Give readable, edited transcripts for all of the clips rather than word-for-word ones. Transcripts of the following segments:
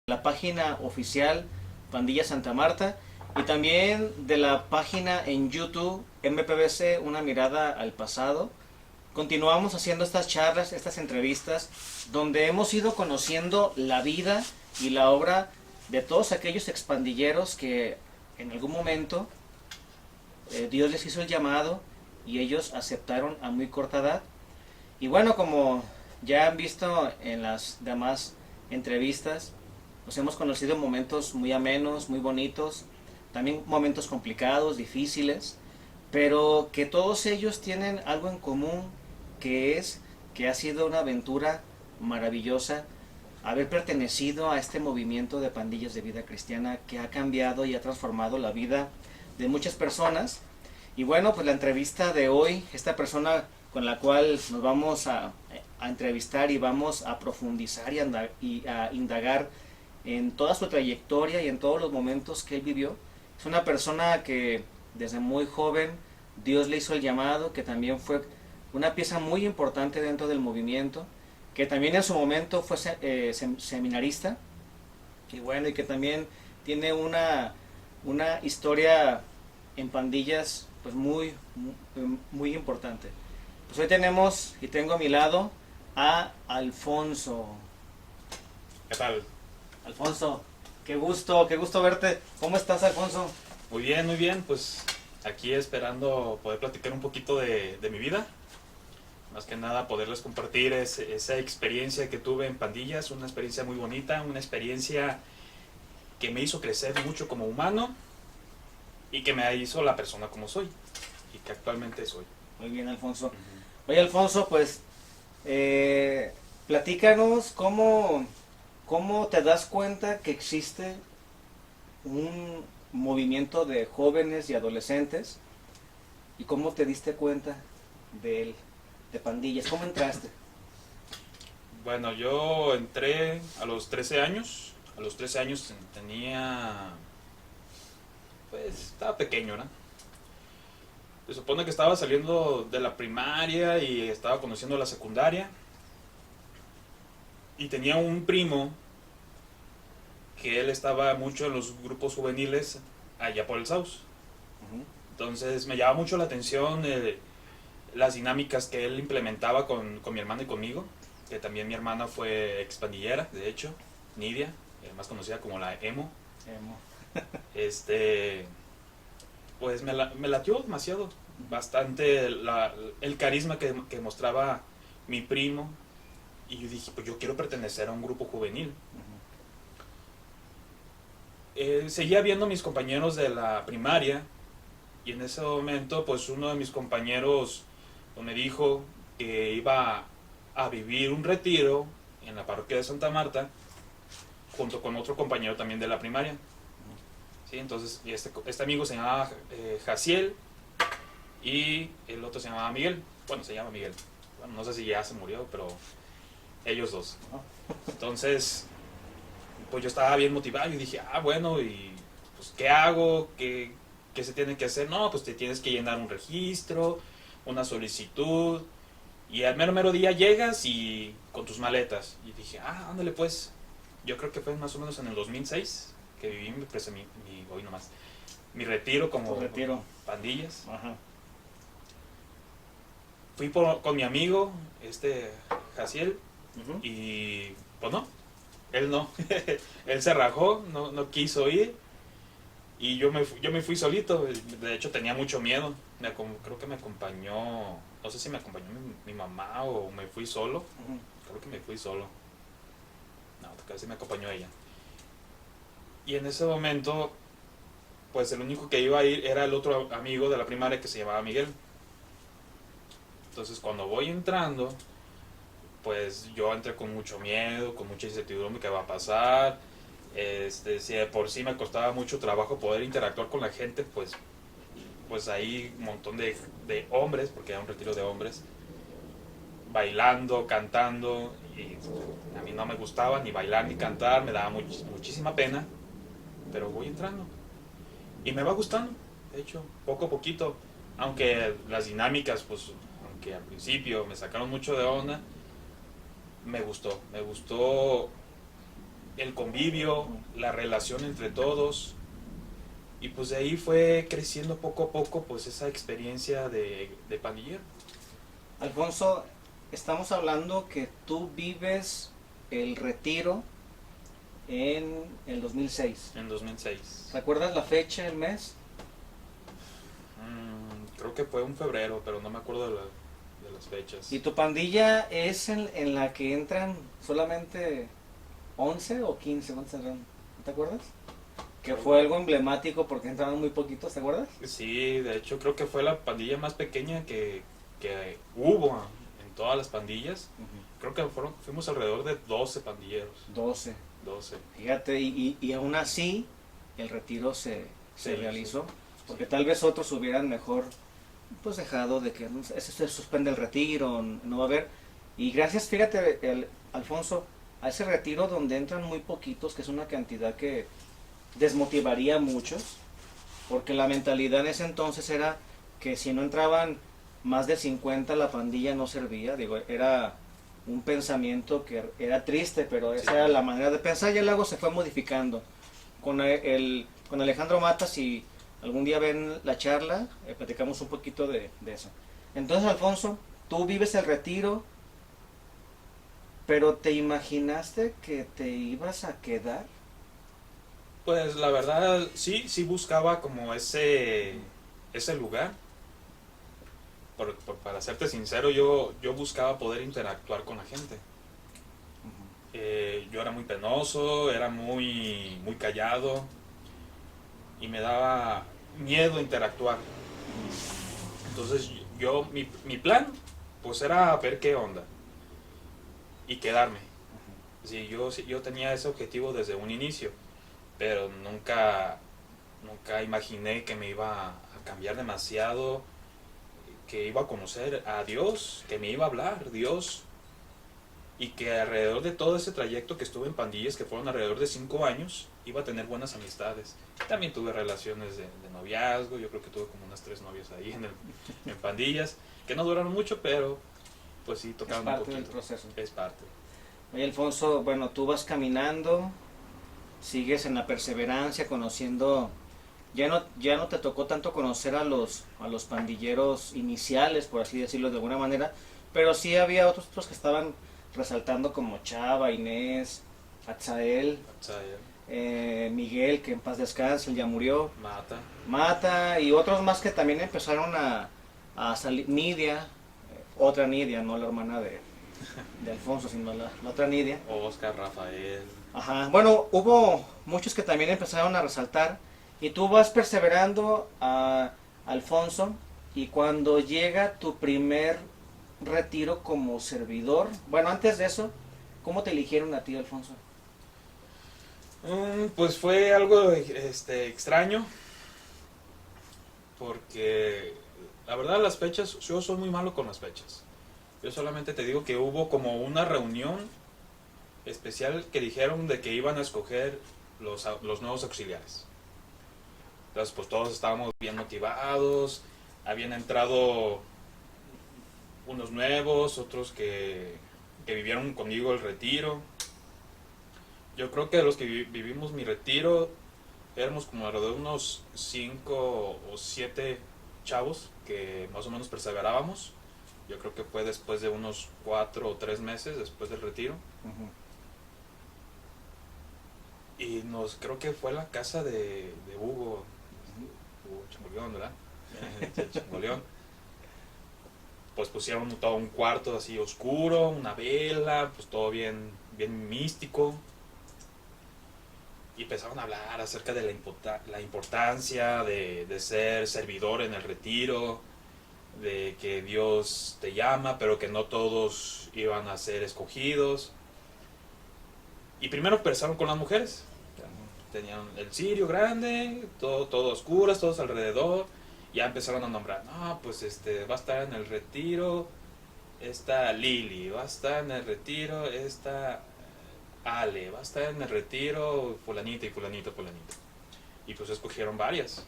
la página oficial Pandilla Santa Marta y también de la página en YouTube MPBC Una Mirada al Pasado. Continuamos haciendo estas charlas, estas entrevistas, donde hemos ido conociendo la vida y la obra de todos aquellos expandilleros que en algún momento Dios les hizo el llamado y ellos aceptaron a muy corta edad. Y bueno, como ya han visto en las demás entrevistas, nos hemos conocido en momentos muy amenos, muy bonitos, también momentos complicados, difíciles, pero que todos ellos tienen algo en común, que es que ha sido una aventura maravillosa haber pertenecido a este movimiento de pandillas de vida cristiana que ha cambiado y ha transformado la vida de muchas personas. Y bueno, pues la entrevista de hoy, esta persona con la cual nos vamos a entrevistar y vamos a profundizar y a indagar en toda su trayectoria y en todos los momentos que él vivió, es una persona que desde muy joven Dios le hizo el llamado, que también fue una pieza muy importante dentro del movimiento, que también en su momento fue seminarista, y bueno, y que también tiene una historia en pandillas pues muy importante. Pues hoy tengo a mi lado a Alfonso. ¿Qué tal? Alfonso, qué gusto verte. ¿Cómo estás, Alfonso? Muy bien, pues aquí esperando poder platicar un poquito de mi vida. Más que nada poderles compartir esa experiencia que tuve en pandillas, una experiencia muy bonita, una experiencia que me hizo crecer mucho como humano y que me hizo la persona como soy y que actualmente soy. Muy bien, Alfonso. Oye, Alfonso, pues platícanos cómo te das cuenta que existe un movimiento de jóvenes y adolescentes y cómo te diste cuenta de él, de pandillas. ¿Cómo entraste? Bueno, yo entré a los 13 años. A los 13 años tenía... pues estaba pequeño, ¿no? Se supone que estaba saliendo de la primaria y estaba conociendo la secundaria. Y tenía un primo que él estaba mucho en los grupos juveniles allá por el Saus. Entonces me llamaba mucho la atención las dinámicas que él implementaba con mi hermana y conmigo, que también mi hermana fue expandillera, de hecho, Nidia, más conocida como la Emo. Pues me latió demasiado, bastante el carisma que mostraba mi primo, y yo dije, pues yo quiero pertenecer a un grupo juvenil. Seguía viendo a mis compañeros de la primaria, y en ese momento pues uno de mis compañeros me dijo que iba a vivir un retiro en la parroquia de Santa Marta junto con otro compañero también de la primaria. ¿Sí? Entonces este amigo se llamaba Jaciel y el otro se llamaba Miguel. Bueno, se llama Miguel. Bueno, no sé si ya se murió, pero ellos dos. Entonces, pues yo estaba bien motivado y dije, bueno, y pues ¿qué hago? ¿Qué se tiene que hacer? No, pues te tienes que llenar un registro, una solicitud, y al mero día llegas y con tus maletas. Y dije, ándale pues. Yo creo que fue más o menos en el 2006 que viví hoy nomás, mi retiro como pandillas. Ajá. Fui con mi amigo, Jaciel, y pues no, él no. Él se rajó, no quiso ir, y yo me fui solito. De hecho tenía mucho miedo. Creo que me acompañó, no sé si me acompañó mi mamá o me fui solo. Creo que me fui solo. No, casi me acompañó ella. Y en ese momento, pues el único que iba a ir era el otro amigo de la primaria que se llamaba Miguel. Entonces cuando voy entrando, pues yo entré con mucho miedo, con mucha incertidumbre qué va a pasar. Si de por sí me costaba mucho trabajo poder interactuar con la gente, pues ahí un montón de hombres, porque era un retiro de hombres, bailando, cantando, y a mí no me gustaba ni bailar ni cantar, me daba muchísima pena, pero voy entrando y me va gustando, de hecho, poco a poquito, aunque las dinámicas, pues, aunque al principio me sacaron mucho de onda, me gustó el convivio, la relación entre todos. Y pues de ahí fue creciendo poco a poco pues esa experiencia de pandillero. Alfonso, estamos hablando que tú vives el retiro en el 2006. En 2006. ¿Recuerdas la fecha, el mes? Creo que fue un febrero, pero no me acuerdo de las fechas. ¿Y tu pandilla es en la que entran solamente 11 o 15? ¿Cuántos entraron? ¿No te acuerdas? Que fue algo emblemático porque entraron muy poquitos, ¿te acuerdas? Sí, de hecho creo que fue la pandilla más pequeña que hubo en todas las pandillas. Creo que fuimos alrededor de 12 pandilleros. 12. 12. Fíjate, y aún así el retiro se Sí, realizó. sí. Porque tal vez otros hubieran mejor pues dejado de que ese se suspende el retiro, no va a haber. Y gracias, fíjate, Alfonso, a ese retiro donde entran muy poquitos, que es una cantidad que desmotivaría a muchos, porque la mentalidad en ese entonces era que si no entraban más de 50 la pandilla no servía. Digo, era un pensamiento que era triste, pero esa era la manera de pensar, y luego se fue modificando con con Alejandro Matas. Y algún día ven la charla, platicamos un poquito de eso. Entonces, Alfonso, tú vives el retiro, pero ¿te imaginaste que te ibas a quedar? Pues la verdad, sí buscaba como ese lugar. Para serte sincero, yo buscaba poder interactuar con la gente. Yo era muy penoso, era muy callado y me daba miedo interactuar. Entonces mi plan pues era ver qué onda y quedarme. Sí, yo tenía ese objetivo desde un inicio, pero nunca imaginé que me iba a cambiar demasiado, que iba a conocer a Dios, que me iba a hablar Dios, y que alrededor de todo ese trayecto que estuve en pandillas, que fueron alrededor de 5 años, iba a tener buenas amistades. También tuve relaciones de noviazgo, yo creo que tuve como unas 3 novias ahí en pandillas, que no duraron mucho, pero pues sí tocaron un poquito. Es parte del proceso. Es parte. Oye, Alfonso, bueno, tú vas caminando, sigues en la perseverancia, conociendo, ya no te tocó tanto conocer a los pandilleros iniciales, por así decirlo de alguna manera, pero sí había otros que estaban resaltando, como Chava, Inés, Atzael, Miguel, que en paz descanse, él ya murió, Mata, y otros más que también empezaron a salir. Nidia, otra Nidia, no la hermana de Alfonso, sino la otra Nidia. Oscar, Rafael. Ajá, bueno, hubo muchos que también empezaron a resaltar, y tú vas perseverando, Alfonso, y cuando llega tu primer retiro como servidor, bueno, antes de eso, ¿cómo te eligieron a ti, Alfonso? Pues fue algo extraño, porque la verdad las fechas, yo soy muy malo con las fechas. Yo solamente te digo que hubo como una reunión especial que dijeron de que iban a escoger los nuevos auxiliares. Entonces pues todos estábamos bien motivados, habían entrado unos nuevos, otros que vivieron conmigo el retiro. Yo creo que los que vivimos mi retiro éramos como alrededor de unos 5 o 7 chavos que más o menos perseverábamos. Yo creo que fue después de unos 4 o 3 meses después del retiro. Y creo que fue la casa de Hugo Changoleón, ¿verdad? Changoleón. Pues pusieron todo un cuarto así oscuro, una vela, pues todo bien místico. Y empezaron a hablar acerca de la importancia de ser servidor en el retiro, de que Dios te llama, pero que no todos iban a ser escogidos. Y primero empezaron con las mujeres. Tenían el cirio grande, todo oscuras, todos alrededor. Ya empezaron a nombrar, no, pues va a estar en el retiro esta Lili, va a estar en el retiro esta Ale, va a estar en el retiro fulanita y fulanita. Y pues escogieron varias.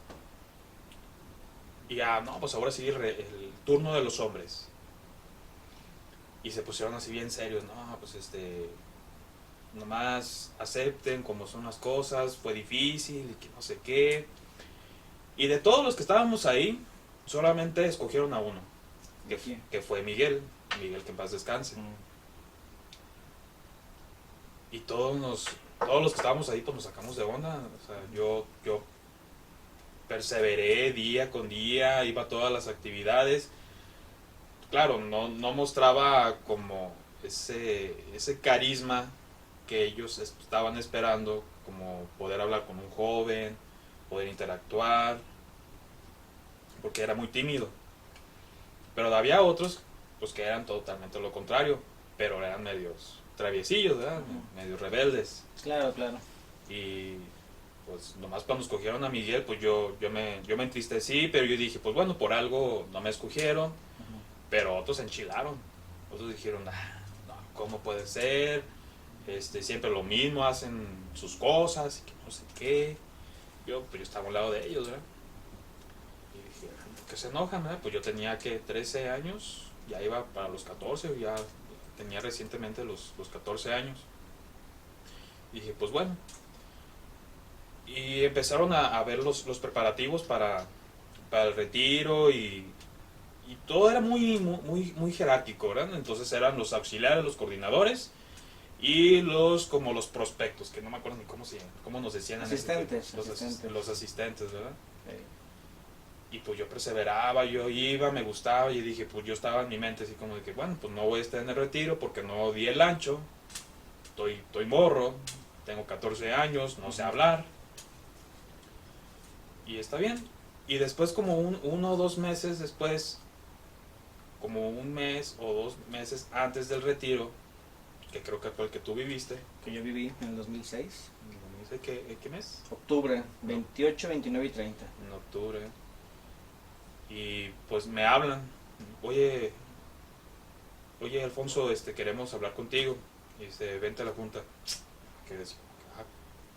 Y ya, no, pues ahora sigue el turno de los hombres. Y se pusieron así bien serios, no, pues nomás acepten cómo son las cosas, fue difícil y que no sé qué. Y de todos los que estábamos ahí, solamente escogieron a uno, que fue Miguel, Miguel que en paz descanse. Y todos los que estábamos ahí pues nos sacamos de onda. O sea, yo perseveré día con día, iba a todas las actividades. Claro, no mostraba como ese carisma que ellos estaban esperando, como poder hablar con un joven, poder interactuar, porque era muy tímido. Pero había otros pues que eran totalmente lo contrario, pero eran medios traviesillos, ¿verdad? Medios rebeldes. Claro, claro. Y pues nomás cuando escogieron a Miguel, pues yo me entristecí, pero yo dije, pues bueno, por algo no me escogieron, pero otros se enchilaron. Otros dijeron, no, ¿cómo puede ser? Siempre lo mismo, hacen sus cosas y que no sé qué. Pues yo estaba al lado de ellos, ¿verdad? Y dije, ¿por qué se enojan? ¿Verdad? Pues yo tenía que 13 años, ya iba para los 14, ya tenía recientemente los 14 años. Y dije, pues bueno. Y empezaron a ver los preparativos para el retiro y todo era muy jerárquico, ¿verdad? Entonces eran los auxiliares, los coordinadores y como los prospectos, que no me acuerdo ni cómo nos decían. Asistentes. Los asistentes, ¿verdad? Sí. Y pues yo perseveraba, yo iba, me gustaba y dije, pues yo estaba en mi mente así como de que, bueno, pues no voy a estar en el retiro porque no di el ancho, estoy morro, tengo 14 años, no sé hablar. Y está bien. Y después como 1 o 2 meses después, como 1 mes o 2 meses antes del retiro, que creo que fue el que tú viviste. Que yo viví en el 2006. ¿Qué mes? Octubre, 28, 29 y 30. En octubre. Y pues me hablan, oye Alfonso, queremos hablar contigo. Y dice, vente a la junta. Que decía,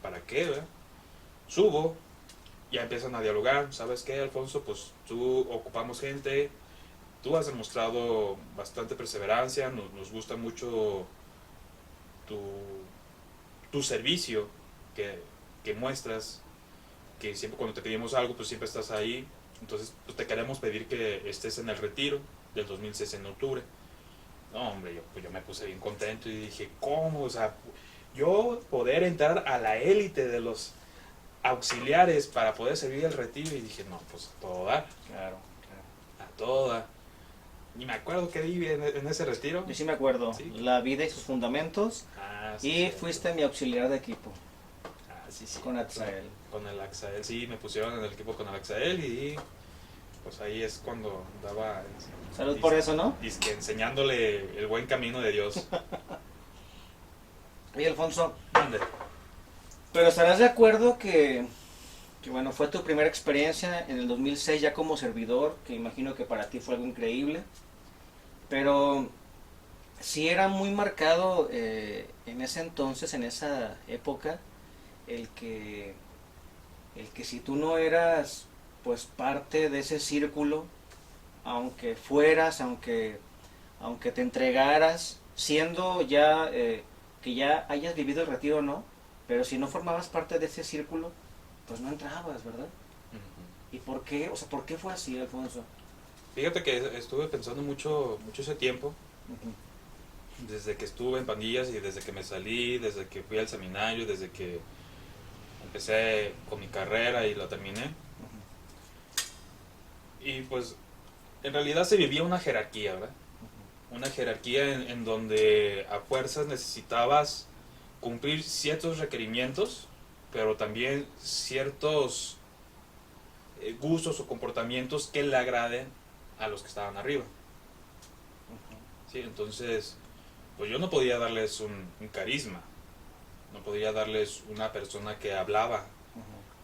¿para qué? ¿Verdad? Subo, ya empiezan a dialogar. ¿Sabes qué, Alfonso? Pues tú ocupamos gente, tú has demostrado bastante perseverancia, nos gusta mucho tu servicio que muestras, que siempre cuando te pedimos algo, pues siempre estás ahí. Entonces pues te queremos pedir que estés en el retiro del 2006 en octubre. No, hombre, yo me puse bien contento y dije, ¿cómo? O sea, yo poder entrar a la élite de los auxiliares para poder servir el retiro, y dije, no, pues a todo dar. Claro. A todo dar. Ni me acuerdo qué di en ese retiro. Yo sí me acuerdo, ¿Sí? La vida y sus fundamentos. Sí, y fuiste mi auxiliar de equipo. Sí. Con Axael. Con el Axael, sí, me pusieron en el equipo con el Axael y pues ahí es cuando daba... Salud por eso, ¿no? Enseñándole el buen camino de Dios. Oye, Alfonso, ¿Dónde? pero estarás de acuerdo que bueno, fue tu primera experiencia en el 2006 ya como servidor, que imagino que para ti fue algo increíble, pero sí era muy marcado en ese entonces, en esa época, el que si tú no eras pues parte de ese círculo, aunque fueras, aunque te entregaras, siendo ya que ya hayas vivido el retiro o no, pero si no formabas parte de ese círculo, pues no entrabas, ¿verdad? ¿Y por qué? O sea, ¿por qué fue así, Alfonso? Fíjate que estuve pensando mucho ese tiempo, desde que estuve en pandillas y desde que me salí, desde que fui al seminario, desde que empecé con mi carrera y la terminé. Y pues en realidad se vivía una jerarquía, ¿verdad? Una jerarquía en donde a fuerzas necesitabas cumplir ciertos requerimientos, pero también ciertos gustos o comportamientos que le agraden a los que estaban arriba. Sí, entonces, pues yo no podía darles un carisma, no podía darles una persona que hablaba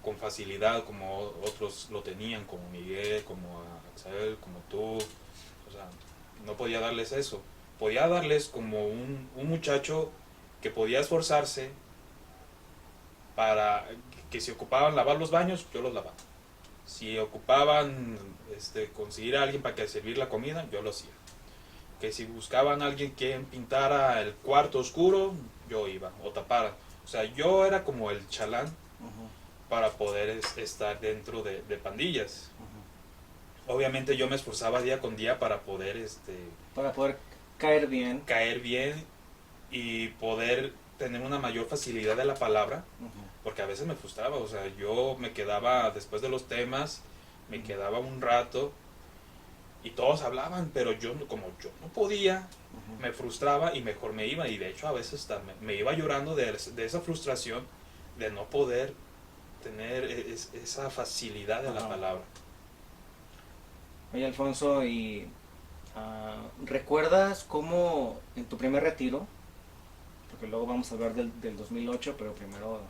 con facilidad como otros lo tenían, como Miguel, como Axel, como tú. O sea, no podía darles eso. Podía darles como un muchacho que podía esforzarse para que si ocupaban lavar los baños, yo los lavaba. Si ocupaban conseguir a alguien para que servir la comida, yo lo hacía. que si buscaban a alguien que pintara el cuarto oscuro, yo iba, o tapara. O sea, yo era como el chalán Ujú, para poder estar dentro de pandillas. ujú. Obviamente yo me esforzaba día con día para poder Para poder caer bien. caer bien y poder tener una mayor facilidad de la palabra, Ujú, porque a veces me frustraba, o sea, yo me quedaba después de los temas, me quedaba un rato y todos hablaban, pero yo como yo no podía, ujú. me frustraba y mejor me iba, y de hecho a veces hasta me iba llorando de esa frustración de no poder tener esa facilidad de la Ajá. palabra. Oye, Alfonso, ¿y recuerdas cómo en tu primer retiro, porque luego vamos a hablar del 2008, pero primero,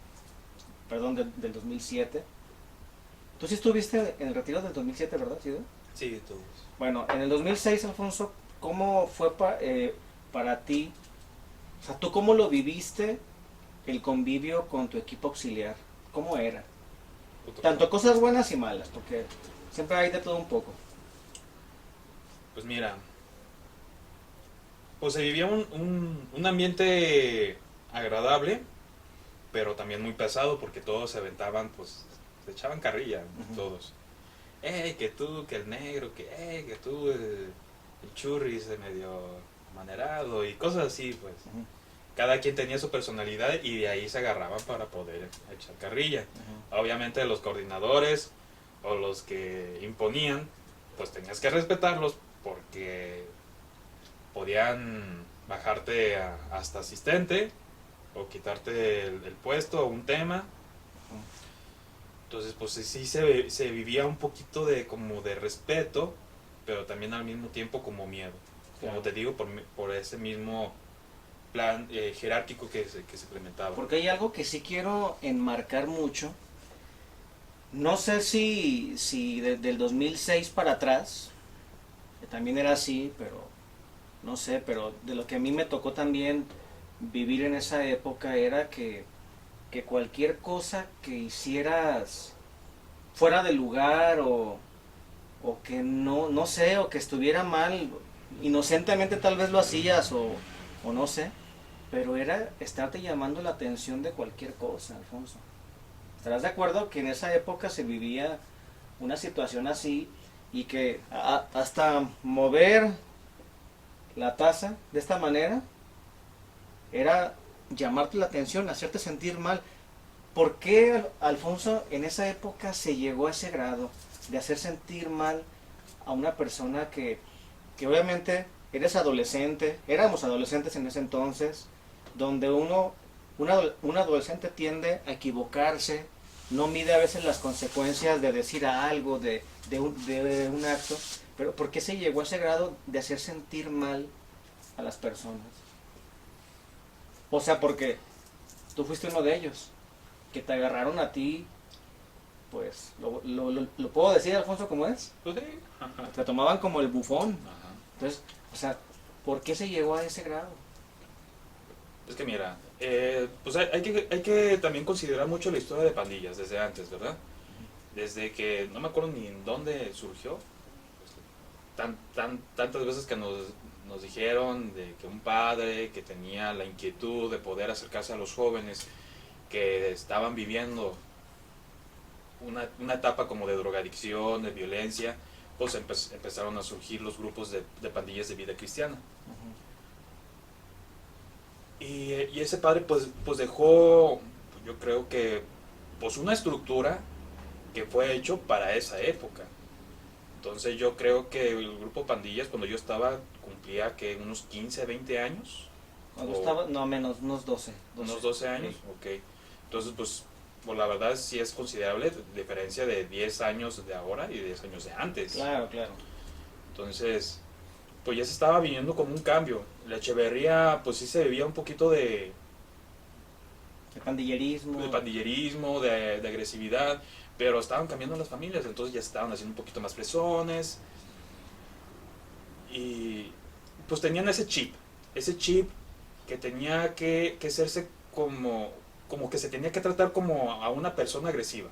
perdón, del 2007? Tú sí estuviste en el retiro del 2007, ¿verdad, Cido? Sí, todos. Bueno, en el 2006, Alfonso, ¿cómo fue para ti? O sea, ¿tú cómo lo viviste el convivio con tu equipo auxiliar? ¿Cómo era? Tanto cosas buenas y malas, porque siempre hay de todo un poco. Pues mira, pues se vivía un ambiente agradable, pero también muy pesado porque todos se aventaban, pues se echaban carrilla, Ujú, todos. Que tú, que el negro, que tú, el churri se medio manerado y cosas así, pues. ujú, Cada quien tenía su personalidad y de ahí se agarraban para poder echar carrilla. ujú. Obviamente los coordinadores o los que imponían, pues tenías que respetarlos porque podían bajarte hasta asistente o quitarte el puesto o un tema. Entonces, pues sí se vivía un poquito de como de respeto, pero también al mismo tiempo como miedo. Como Claro. te digo, por ese mismo plan jerárquico que se implementaba. Porque hay algo que sí quiero enmarcar mucho. No sé si del 2006 para atrás, que también era así, pero no sé, pero de lo que a mí me tocó también vivir en esa época era que cualquier cosa que hicieras fuera de lugar o que no sé, o que estuviera mal, inocentemente tal vez lo hacías o no sé, pero era estarte llamando la atención de cualquier cosa, Alfonso. ¿Estarás de acuerdo que en esa época se vivía una situación así y que hasta mover la taza de esta manera era llamarte la atención, hacerte sentir mal? ¿Por qué, Alfonso, en esa época se llegó a ese grado de hacer sentir mal a una persona que obviamente eres adolescente, éramos adolescentes en ese entonces, donde un adolescente tiende a equivocarse, no mide a veces las consecuencias de decir algo, de un acto, pero ¿por qué se llegó a ese grado de hacer sentir mal a las personas? O sea, porque tú fuiste uno de ellos, que te agarraron a ti, pues, lo puedo decir, Alfonso, como es, Pues sí. te tomaban como el bufón. Ajá. Entonces, o sea, ¿por qué se llegó a ese grado? Es que mira, pues hay que también considerar mucho la historia de pandillas desde antes, ¿verdad? Desde que no me acuerdo ni en dónde surgió, tantas veces que nos dijeron de que un padre que tenía la inquietud de poder acercarse a los jóvenes que estaban viviendo una etapa como de drogadicción, de violencia, pues empezaron a surgir los grupos de pandillas de vida cristiana. Y ese padre pues dejó, yo creo que, pues una estructura que fue hecho para esa época. Entonces yo creo que el grupo Pandillas, cuando yo estaba, cumplía que unos 15, 20 años. Cuando O estaba, no menos, unos 12. unos 12 años, Sí. ok. Entonces pues la verdad sí es considerable diferencia de 10 años de ahora y 10 años de antes. Claro, claro. Entonces, pues ya se estaba viniendo como un cambio. La Echeverría, pues sí se vivía un poquito El pandillerismo. de pandillerismo, de agresividad, pero estaban cambiando las familias, entonces ya se estaban haciendo un poquito más fresones y pues tenían ese chip que tenía que hacerse como que se tenía que tratar como a una persona agresiva,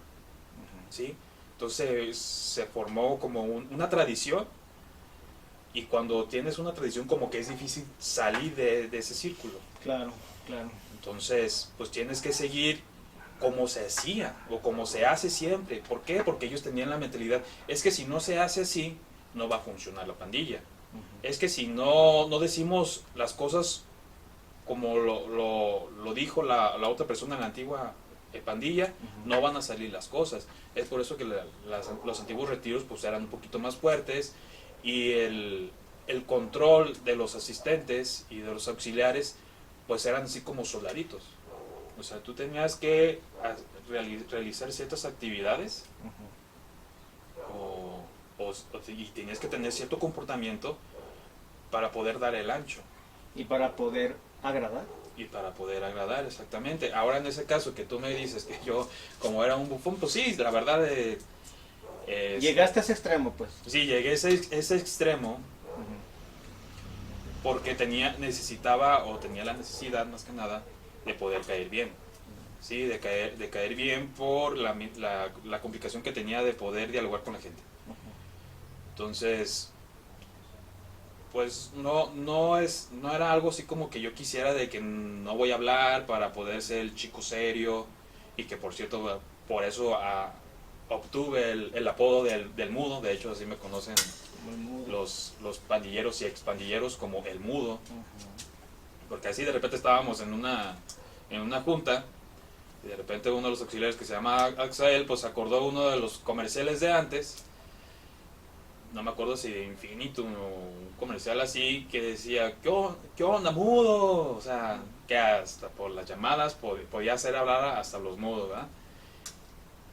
¿sí? Entonces se formó como una tradición Y cuando tienes una tradición, como que es difícil salir de ese círculo. Claro, claro. Entonces, pues tienes que seguir como se hacía o como se hace siempre. ¿Por qué? Porque ellos tenían la mentalidad, es que si no se hace así, no va a funcionar la pandilla. Es que si no decimos las cosas como lo dijo la otra persona en la antigua pandilla, no van a salir las cosas. Es por eso que los antiguos retiros pues eran un poquito más fuertes, y el control de los asistentes y de los auxiliares pues eran así como soldaditos. O sea, tú tenías que realizar ciertas actividades y tenías que tener cierto comportamiento para poder dar el ancho. Y para poder agradar. Y para poder agradar, exactamente. Ahora en ese caso que tú me dices que yo, como era un bufón, pues sí, la verdad... Llegaste a ese extremo, pues. Sí, llegué a ese extremo porque tenía la necesidad, más que nada, de poder caer bien. Sí, de caer bien por la complicación que tenía de poder dialogar con la gente. Entonces, pues no era algo así como que yo quisiera, de que no voy a hablar para poder ser el chico serio, y que por cierto, por eso obtuve el apodo del mudo. De hecho, así me conocen los pandilleros y expandilleros como el mudo. Porque así de repente estábamos en una junta, y de repente uno de los auxiliares, que se llama Axael, pues acordó uno de los comerciales de antes. No me acuerdo si de Infinito, un comercial así, que decía, ¿qué onda, mudo? O sea, que hasta por las llamadas podía hacer hablar hasta los mudos, ¿verdad?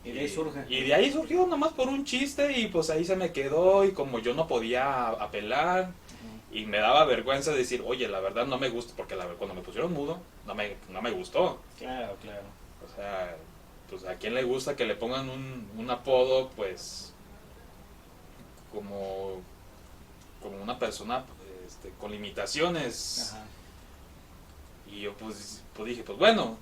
Y de ahí surge. Y de ahí surgió nomás por un chiste, y pues ahí se me quedó, y como yo no podía apelar, y me daba vergüenza decir, oye, la verdad no me gusta, porque cuando me pusieron mudo, no me gustó. Claro, claro. O sea, pues a quién le gusta que le pongan un apodo, pues... como una persona con limitaciones. Ajá. Y yo pues dije, pues bueno,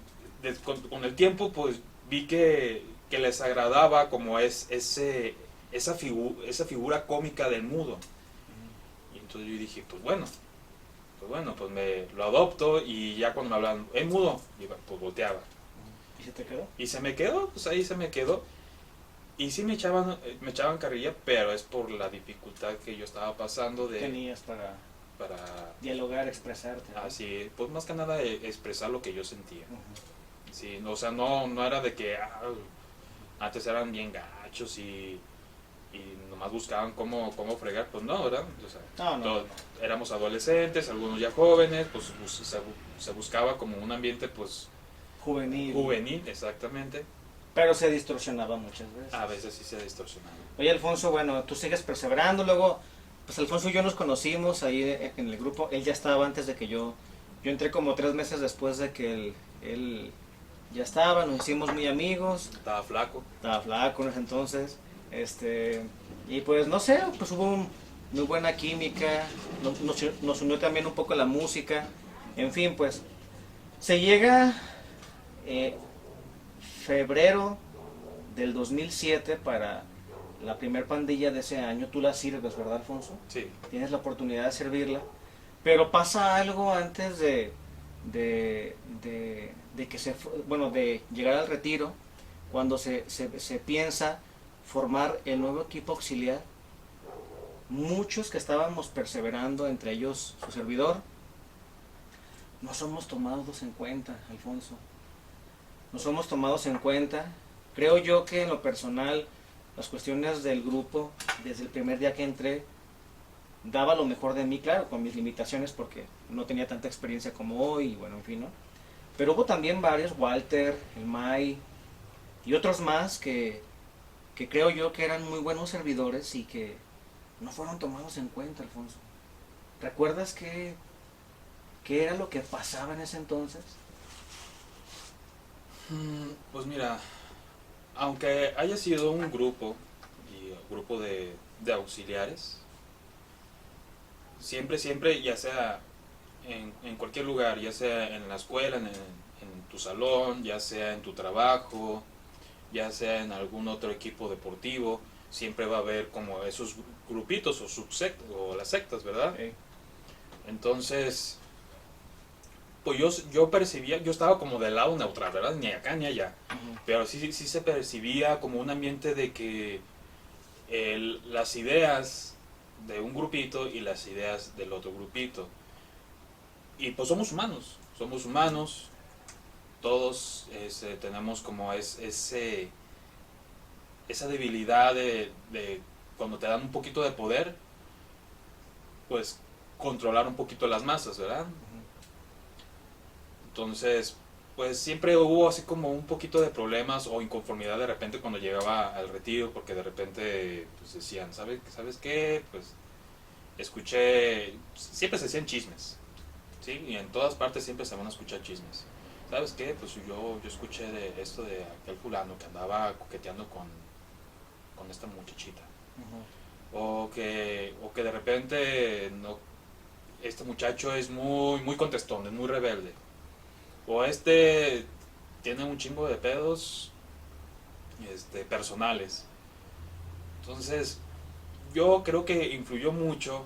con el tiempo pues vi que les agradaba como esa figura cómica del mudo. Y entonces yo dije, pues bueno, pues me lo adopto, y ya cuando me hablaban, mudo, y pues volteaba. ¿Y se te quedó? Y se me quedó, pues ahí se me quedó. Y sí me echaban carrilla, pero es por la dificultad que yo estaba pasando de... Tenías para dialogar, expresarte, ¿no? Así, pues más que nada expresar lo que yo sentía. Sí, o sea, no era de que antes eran bien gachos y nomás buscaban cómo fregar, pues no, ¿verdad? O sea, No. éramos adolescentes, algunos ya jóvenes, pues se buscaba como un ambiente pues... Juvenil, exactamente. Pero se distorsionaba muchas veces. A veces sí se distorsionaba. Oye, Alfonso, bueno, tú sigues perseverando. Luego, pues Alfonso y yo nos conocimos ahí en el grupo. Él ya estaba antes de que yo entré como 3 meses después de que él ya estaba. Nos hicimos muy amigos. Estaba flaco en ese entonces. Y pues no sé, pues hubo muy buena química. Nos unió también un poco la música. En fin, pues se llega... febrero del 2007 para la primer pandilla de ese año. Tú la sirves, ¿verdad, Alfonso? Sí. Tienes la oportunidad de servirla, pero pasa algo antes de llegar al retiro, cuando se piensa formar el nuevo equipo auxiliar. Muchos que estábamos perseverando, entre ellos su servidor, no somos tomados en cuenta, Alfonso. No somos tomados en cuenta. Creo yo que en lo personal, las cuestiones del grupo, desde el primer día que entré, daba lo mejor de mí, claro, con mis limitaciones, porque no tenía tanta experiencia como hoy, y bueno, en fin, ¿no? Pero hubo también varios, Walter, el May, y otros más que creo yo que eran muy buenos servidores y que no fueron tomados en cuenta, Alfonso. ¿Recuerdas qué era lo que pasaba en ese entonces? Pues mira, aunque haya sido un grupo de auxiliares, siempre, ya sea en cualquier lugar, ya sea en la escuela, en tu salón, ya sea en tu trabajo, ya sea en algún otro equipo deportivo, siempre va a haber como esos grupitos o subsectas o las sectas, ¿verdad? Sí. Entonces, pues yo percibía, yo estaba como del lado neutral, ¿verdad? Ni acá ni allá. Ujú. Pero sí se percibía como un ambiente de que las ideas de un grupito y las ideas del otro grupito. Y pues somos humanos, todos tenemos como esa debilidad de cuando te dan un poquito de poder, pues controlar un poquito las masas, ¿verdad? Ujú. Entonces, pues siempre hubo así como un poquito de problemas o inconformidad de repente cuando llegaba al retiro, porque de repente pues decían, ¿sabes qué? Pues escuché, siempre se hacían chismes, ¿sí? Y en todas partes siempre se van a escuchar chismes. ¿Sabes qué? Pues yo escuché de esto de aquel fulano que andaba coqueteando con esta muchachita. Ujú. O que de repente no, este muchacho es muy contestón, es muy rebelde. O este tiene un chingo de pedos personales. Entonces, yo creo que influyó mucho,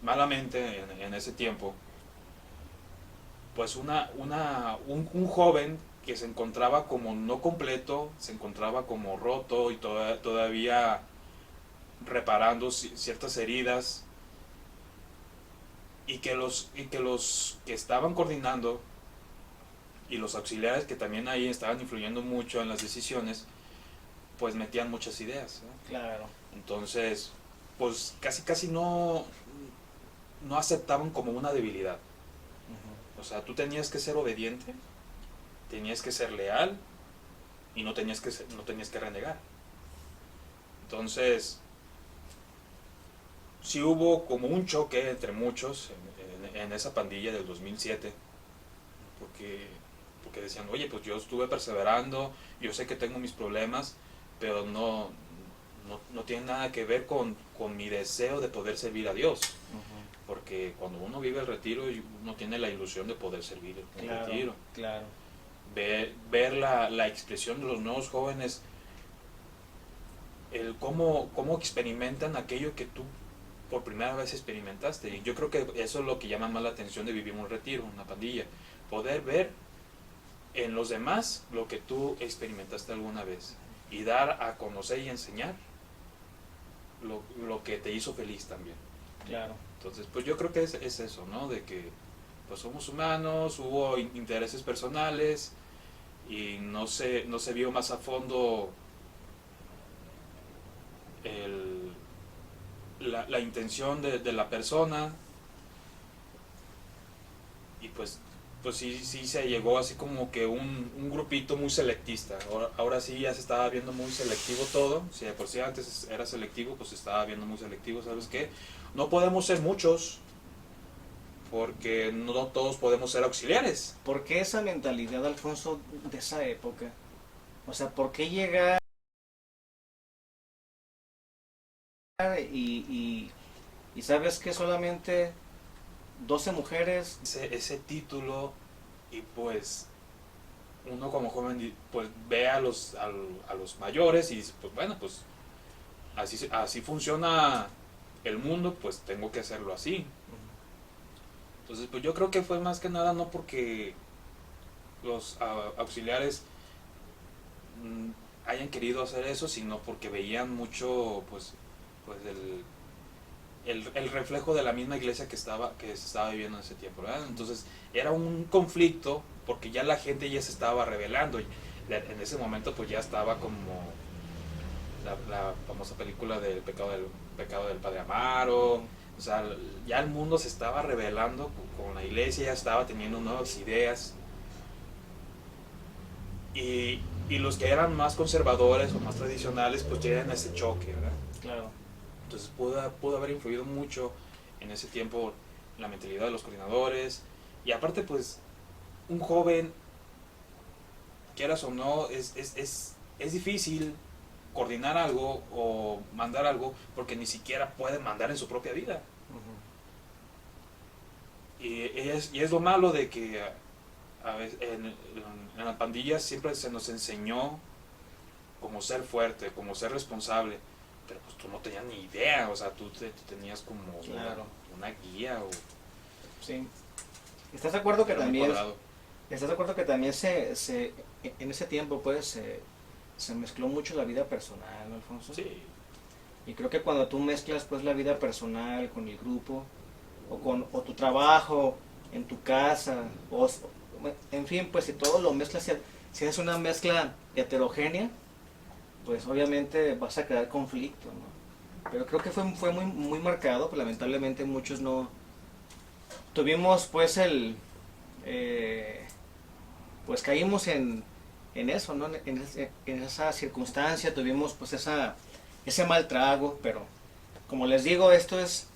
malamente en ese tiempo, pues un joven que se encontraba como no completo, se encontraba como roto y todavía reparando ciertas heridas, y que los que estaban coordinando y los auxiliares que también ahí estaban influyendo mucho en las decisiones, pues metían muchas ideas, ¿no? Claro. Entonces, pues casi no aceptaban como una debilidad. Ujú. O sea, tú tenías que ser obediente, tenías que ser leal y no tenías que renegar. Entonces, sí hubo como un choque entre muchos en esa pandilla del 2007, porque, porque decían, oye, pues yo estuve perseverando, yo sé que tengo mis problemas, pero no tiene nada que ver con mi deseo de poder servir a Dios. Ujú. Porque cuando uno vive el retiro, uno tiene la ilusión de poder servir un Claro, retiro. claro. Ver la expresión de los nuevos jóvenes, el cómo experimentan aquello que tú por primera vez experimentaste. Y yo creo que eso es lo que llama más la atención de vivir un retiro, una pandilla. Poder ver en los demás lo que tú experimentaste alguna vez y dar a conocer y enseñar lo que te hizo feliz también. Claro. Entonces, pues yo creo que es eso, ¿no? De que pues somos humanos, hubo intereses personales y no se vio más a fondo el, la intención de la persona, y pues sí se llegó así como que un grupito muy selectista. Ahora sí ya se estaba viendo muy selectivo todo. Si de por sí antes era selectivo, pues se estaba viendo muy selectivo. ¿Sabes qué? No podemos ser muchos porque no todos podemos ser auxiliares. ¿Por qué esa mentalidad, Alfonso, de esa época? O sea, ¿por qué llegar y sabes que solamente 12 mujeres? Ese título, y pues uno como joven pues ve a los mayores y dice, pues bueno, pues así funciona el mundo, pues tengo que hacerlo así. Entonces, pues yo creo que fue más que nada no porque los auxiliares mm, hayan querido hacer eso, sino porque veían mucho, pues el reflejo de la misma iglesia que se estaba viviendo en ese tiempo, ¿verdad? Entonces, era un conflicto porque ya la gente ya se estaba rebelando, y en ese momento pues ya estaba como la famosa película del pecado del Padre Amaro. O sea, ya el mundo se estaba rebelando con la iglesia, ya estaba teniendo nuevas ideas. Y los que eran más conservadores o más tradicionales, pues tenían ese choque, ¿verdad? Claro. Entonces pudo haber influido mucho en ese tiempo la mentalidad de los coordinadores. Y aparte, pues, un joven, quieras o no, es difícil coordinar algo o mandar algo porque ni siquiera puede mandar en su propia vida. Ujú. Y es lo malo de que a veces en las pandillas siempre se nos enseñó como ser fuerte, como ser responsable. pero pues tú no tenías ni idea, o sea, tú tenías como Claro. una guía o Sí. ¿Estás de acuerdo que era muy también, cuadrado. estás de acuerdo que también en ese tiempo pues se mezcló mucho la vida personal, ¿no, Alfonso? Sí, Y creo que cuando tú mezclas pues la vida personal con el grupo, o tu trabajo, en tu casa, en fin, pues si todo lo mezclas, si es una mezcla heterogénea, pues obviamente vas a crear conflicto, ¿no? Pero creo que fue muy, muy marcado, pues lamentablemente muchos no tuvimos pues eh, pues caímos en eso, ¿no? En esa circunstancia tuvimos pues ese mal trago, pero como les digo, esto es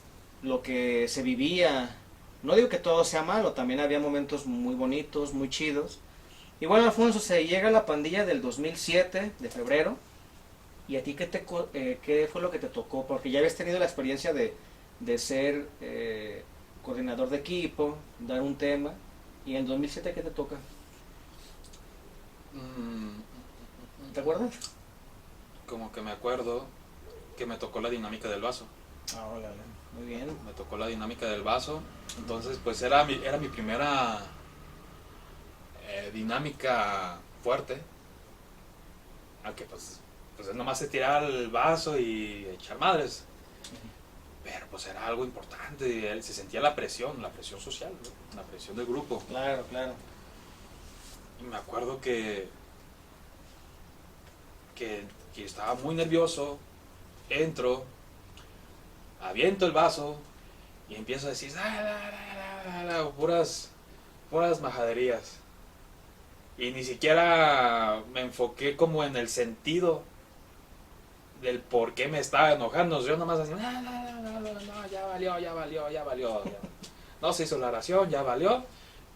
lo que se vivía. No digo que todo sea malo, también había momentos muy bonitos, muy chidos. Y bueno, Alfonso, se llega la pandilla del 2007, de febrero, ¿y a ti qué fue lo que te tocó? Porque ya habías tenido la experiencia de ser coordinador de equipo, dar un tema, y en 2007 ¿qué te toca? mm, ¿Te acuerdas? como que me acuerdo que me tocó la dinámica del vaso. Ah, órale, muy bien. Me tocó la dinámica del vaso. Entonces, pues era mi primera dinámica fuerte. Aunque pues es nomás es tirar el vaso y echar madres. Pero pues era algo importante. Se sentía la presión social, ¿no? La presión del grupo. Claro, claro. Y me acuerdo que estaba muy nervioso. Entro, aviento el vaso y empiezo a decir puras majaderías. Y ni siquiera me enfoqué como en el sentido del por qué me estaba enojando. Yo nomás así, no, ya valió, ya valió, ya valió. Ya. No se hizo la oración, ya valió.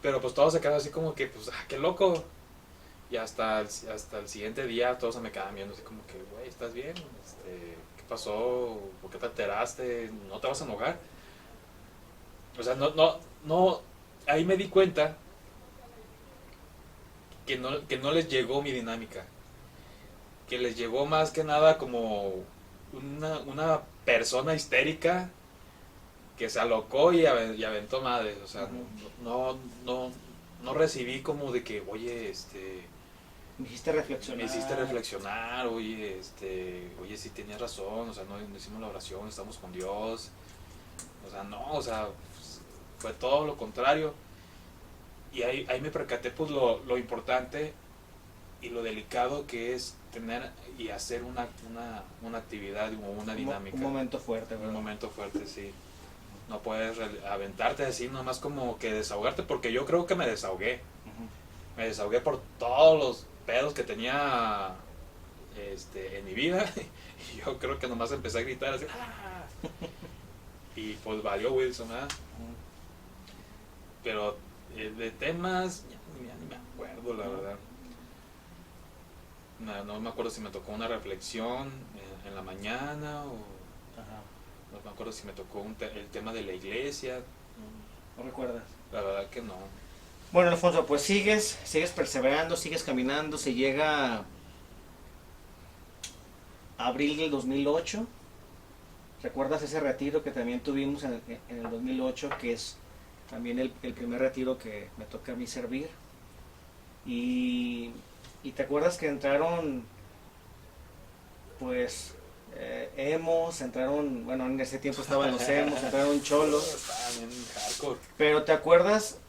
Pero pues todo se quedó así como que, pues, qué loco. Y hasta el siguiente día todos se me quedaban viendo así como que, güey, ¿estás bien? ¿Qué pasó? ¿Por qué te alteraste? ¿No te vas a enojar? O sea, no, ahí me di cuenta que no les llegó mi dinámica. Que les llegó más que nada como una persona histérica que se alocó y aventó madres. O sea, no, no, no recibí como de que, oye, Me hiciste reflexionar. me hiciste reflexionar, oye, sí tenías razón, o sea, no hicimos la oración, estamos con Dios. O sea, no, o sea, pues, fue todo lo contrario. Y ahí me percaté pues lo importante y lo delicado que es tener y hacer una actividad o una dinámica. Un momento fuerte, ¿verdad? Un momento fuerte, sí. No puedes aventarte así, nomás como que desahogarte, porque yo creo que me desahogué. Me desahogué por todos los pedos que tenía en mi vida. Y yo creo que nomás empecé a gritar así. ¡Ah! Y pues valió Wilson, ¿verdad? Pero de temas, ya ni me acuerdo, la verdad. No me acuerdo si me tocó una reflexión en la mañana o Ajá. no me acuerdo si me tocó el tema de la iglesia. ¿No recuerdas? La verdad que no. Bueno, Alfonso, pues sigues perseverando, sigues caminando, se llega a abril del 2008. ¿Recuerdas ese retiro que también tuvimos en el 2008, que es también el primer retiro que me toca a mí servir? Y te acuerdas que entraron, pues, emos, entraron, bueno, en ese tiempo estaban los emos, entraron cholos. Estaban bien hardcore. Pero ¿te acuerdas,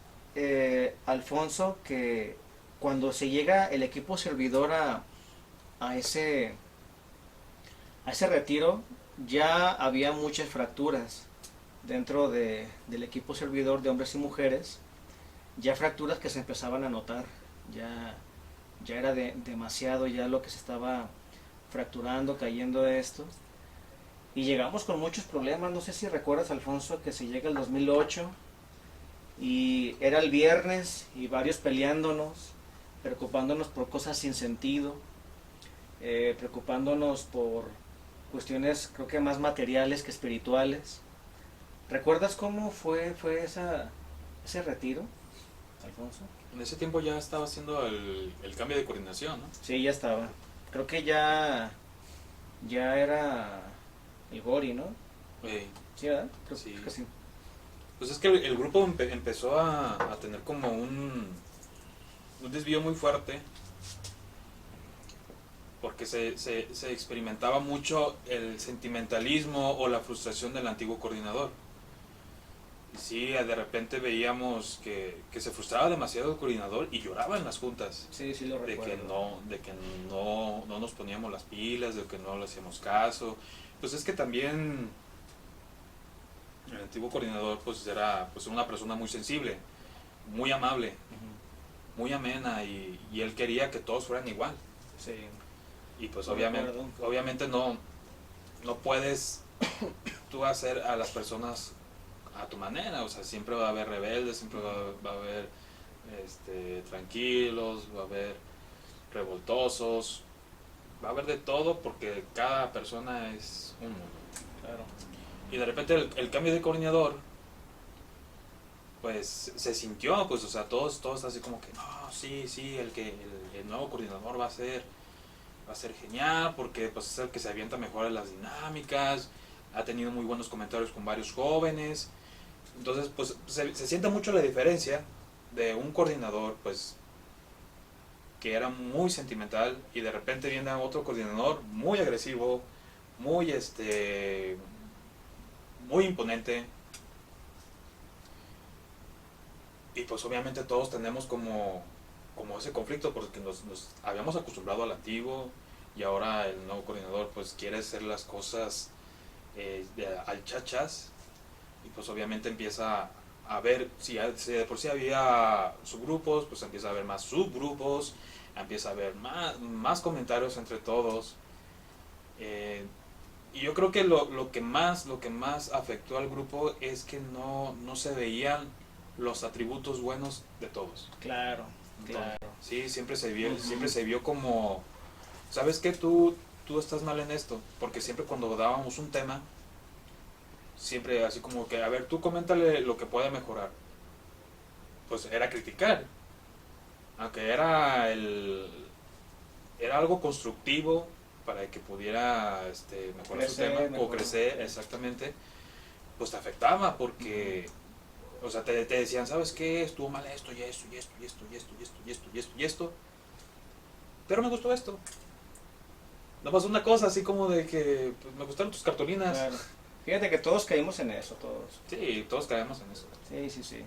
Alfonso, que cuando se llega el equipo servidor a ese retiro, ya había muchas fracturas dentro del equipo servidor de hombres y mujeres, ya fracturas que se empezaban a notar, ya era demasiado ya lo que se estaba fracturando, cayendo de esto. Y llegamos con muchos problemas, no sé si recuerdas, Alfonso, que se llega el 2008 y era el viernes y varios peleándonos, preocupándonos por cosas sin sentido, preocupándonos por cuestiones creo que más materiales que espirituales. ¿Recuerdas cómo fue ese retiro, Alfonso? En ese tiempo ya estaba haciendo el cambio de coordinación, ¿no? Sí, ya estaba. Creo que ya era el Gori, ¿no? Eh, Sí, ¿verdad? Sí. Creo que sí. Pues es que el grupo empezó a tener como un desvío muy fuerte, porque se experimentaba mucho el sentimentalismo o la frustración del antiguo coordinador. Y sí, de repente veíamos que se frustraba demasiado el coordinador y lloraba en las juntas. Sí, sí lo recuerdo. De que no nos poníamos las pilas, de que no le hacíamos caso. Pues es que también el antiguo coordinador pues era pues una persona muy sensible, muy amable, muy amena, y él quería que todos fueran igual. Sí. Y pues Lo recuerdo. obviamente no puedes tú hacer a las personas a tu manera, o sea, siempre va a haber rebeldes, siempre va a haber tranquilos, va a haber revoltosos, va a haber de todo, porque cada persona es un mundo. Claro. Y de repente el cambio de coordinador, pues se sintió, pues, o sea, todos así como que, no, sí, el nuevo coordinador va a ser genial, porque pues es el que se avienta mejor en las dinámicas, ha tenido muy buenos comentarios con varios jóvenes. Entonces, pues se siente mucho la diferencia de un coordinador, pues, que era muy sentimental, y de repente viene otro coordinador muy agresivo, muy, muy imponente. Y pues obviamente todos tenemos como ese conflicto, porque nos habíamos acostumbrado al antiguo, y ahora el nuevo coordinador pues quiere hacer las cosas al chachas, y pues obviamente empieza a ver, si de por sí había subgrupos, pues empieza a haber más subgrupos, empieza a haber más comentarios entre todos. Y yo creo que lo que más afectó al grupo es que no se veían los atributos buenos de todos. Claro, Entonces, claro. sí, siempre se vio como, ¿sabes qué? Tú estás mal en esto, porque siempre cuando dábamos un tema, siempre así como que, a ver, tú coméntale lo que puede mejorar. Pues era criticar, aunque era algo constructivo para que pudiera mejorar su tema o crecer, exactamente. Pues te afectaba, porque o sea, te decían, ¿sabes qué? Estuvo mal esto y esto y esto y esto y esto y esto y esto y esto y esto, pero me gustó esto. No pasó una cosa así como de que pues, me gustaron tus cartulinas. Claro. Fíjate que todos caímos en eso, todos. Sí, todos caemos en eso. Sí, sí, sí.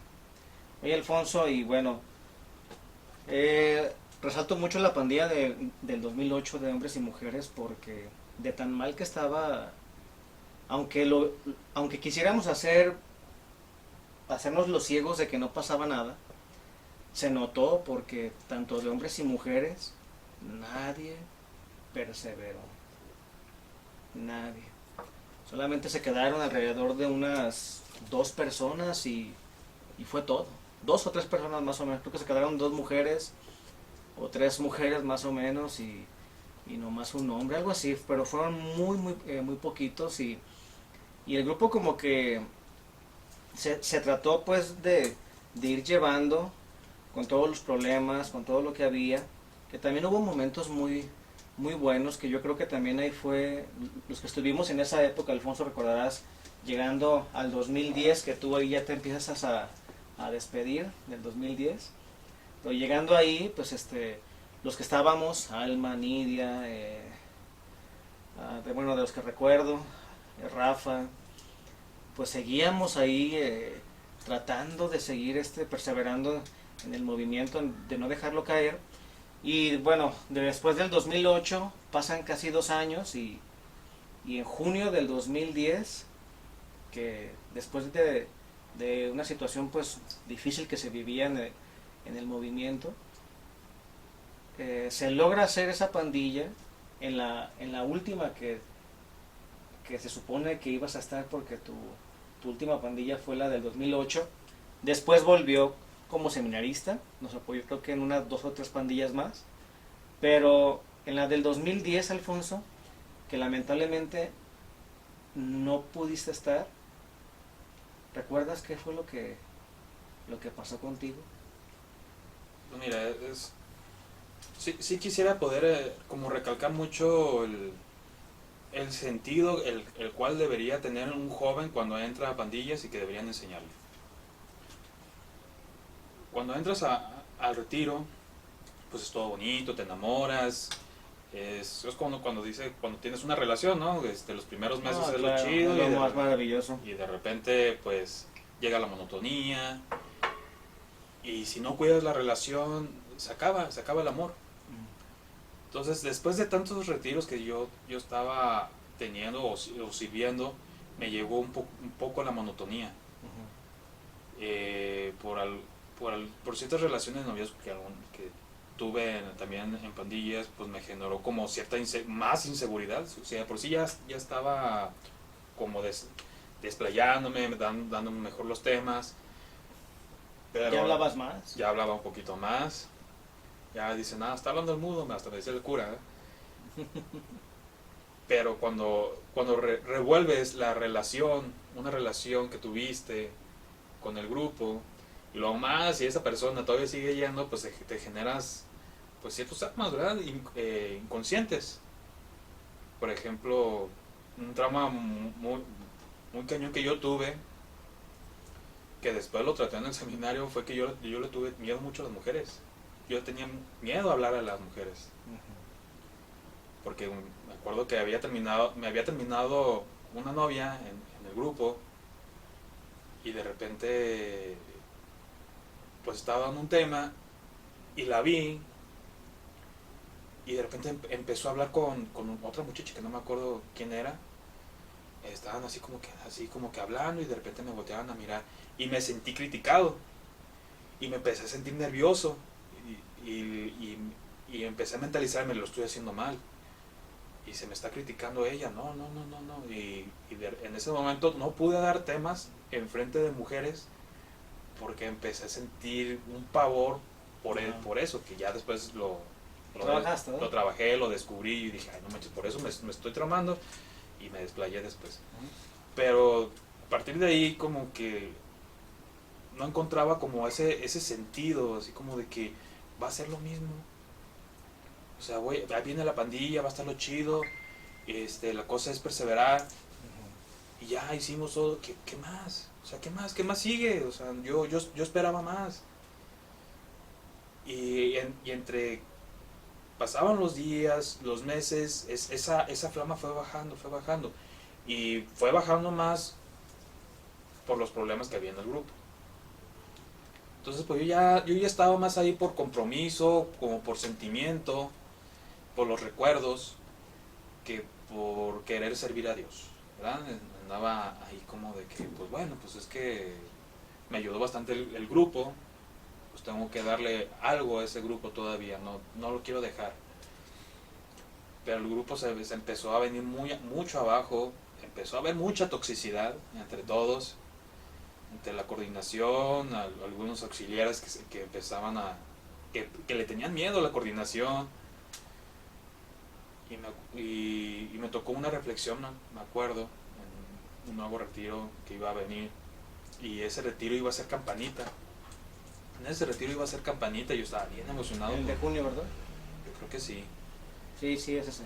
Oye, Alfonso, y bueno, resalto mucho la pandilla del 2008 de hombres y mujeres porque de tan mal que estaba, aunque aunque quisiéramos hacernos los ciegos de que no pasaba nada, se notó porque tanto de hombres y mujeres nadie perseveró, nadie. Solamente se quedaron alrededor de unas 2 personas y fue todo. 2 o 3 personas más o menos. Creo que se quedaron 2 mujeres o 3 mujeres más o menos y nomás un hombre, algo así. Pero fueron muy poquitos y el grupo como que se trató pues de ir llevando con todos los problemas, con todo lo que había. Que también hubo momentos muy buenos, que yo creo que también ahí fue, los que estuvimos en esa época, Alfonso, recordarás, llegando al 2010, que tú ahí ya te empiezas a despedir del 2010, pero llegando ahí, pues los que estábamos, Alma, Nidia, bueno, de los que recuerdo, Rafa, pues seguíamos ahí tratando de seguir perseverando en el movimiento, de no dejarlo caer. Y bueno, después del 2008 pasan casi 2 años y en junio del 2010, que después de una situación pues difícil que se vivía en el movimiento, se logra hacer esa pandilla en la última que se supone que ibas a estar, porque tu última pandilla fue la del 2008. Después volvió como seminarista, nos apoyó creo que en unas 2 o 3 pandillas más, pero en la del 2010, Alfonso, que lamentablemente no pudiste estar, ¿recuerdas qué fue lo que pasó contigo? Pues mira, sí quisiera poder como recalcar mucho el sentido el cual debería tener un joven cuando entra a pandillas y que deberían enseñarle. Cuando entras al retiro, pues es todo bonito, te enamoras. Es cuando dice, cuando tienes una relación, ¿no? Los primeros meses es claro, lo chido, es lo más maravilloso. y de repente pues llega la monotonía, y si no cuidas la relación se acaba el amor. Entonces, después de tantos retiros que yo estaba teniendo o sirviendo, me llegó un poco la monotonía. Por ciertas relaciones de noviazgo que tuve también en pandillas, pues me generó como cierta más inseguridad. O sea, por sí ya estaba como desplayándome, dándome mejor los temas. Pero ¿Ya hablabas más? ya hablaba un poquito más. Ya dicen, está hablando el mudo, hasta me decía el cura. Pero cuando revuelves la relación, una relación que tuviste con el grupo, y luego más, y esa persona todavía sigue yendo, pues te generas pues ciertos traumas, ¿verdad? Inconscientes. Por ejemplo, un trauma muy cañón que yo tuve, que después lo traté en el seminario, fue que yo le tuve miedo mucho a las mujeres. Yo tenía miedo a hablar a las mujeres. Porque me acuerdo que me había terminado una novia en el grupo, y de repente pues estaba dando un tema y la vi, y de repente empezó a hablar con otra muchacha que no me acuerdo quién era. Estaban así como que hablando, y de repente me volteaban a mirar y me sentí criticado y me empecé a sentir nervioso, y empecé a mentalizarme, lo estoy haciendo mal y se me está criticando ella, no. En ese momento no pude dar temas en frente de mujeres porque empecé a sentir un pavor por eso, que ya después lo trabajé, lo descubrí y dije, ay, no manches, por eso me estoy traumando, y me desplayé después. Pero a partir de ahí como que no encontraba como ese sentido, así como de que va a ser lo mismo. O sea, ahí viene la pandilla, va a estar lo chido, la cosa es perseverar, y ya hicimos todo, ¿qué más? O sea, ¿qué más sigue? O sea, yo esperaba más. Y entre pasaban los días, los meses, esa flama fue bajando, y fue bajando más por los problemas que había en el grupo. Entonces pues yo ya estaba más ahí por compromiso, como por sentimiento, por los recuerdos, que por querer servir a Dios, ¿verdad? Andaba ahí como de que, pues bueno, pues es que me ayudó bastante el grupo, pues tengo que darle algo a ese grupo todavía, no lo quiero dejar. Pero el grupo se empezó a venir mucho abajo, empezó a haber mucha toxicidad entre todos, entre la coordinación, algunos auxiliares que empezaban que le tenían miedo a la coordinación. Y me tocó una reflexión, ¿no? Me acuerdo, en un nuevo retiro que iba a venir, y ese retiro iba a ser campanita. En ese retiro iba a ser campanita y yo estaba bien emocionado. El de junio, ¿verdad? Yo creo que sí. Sí, es ese.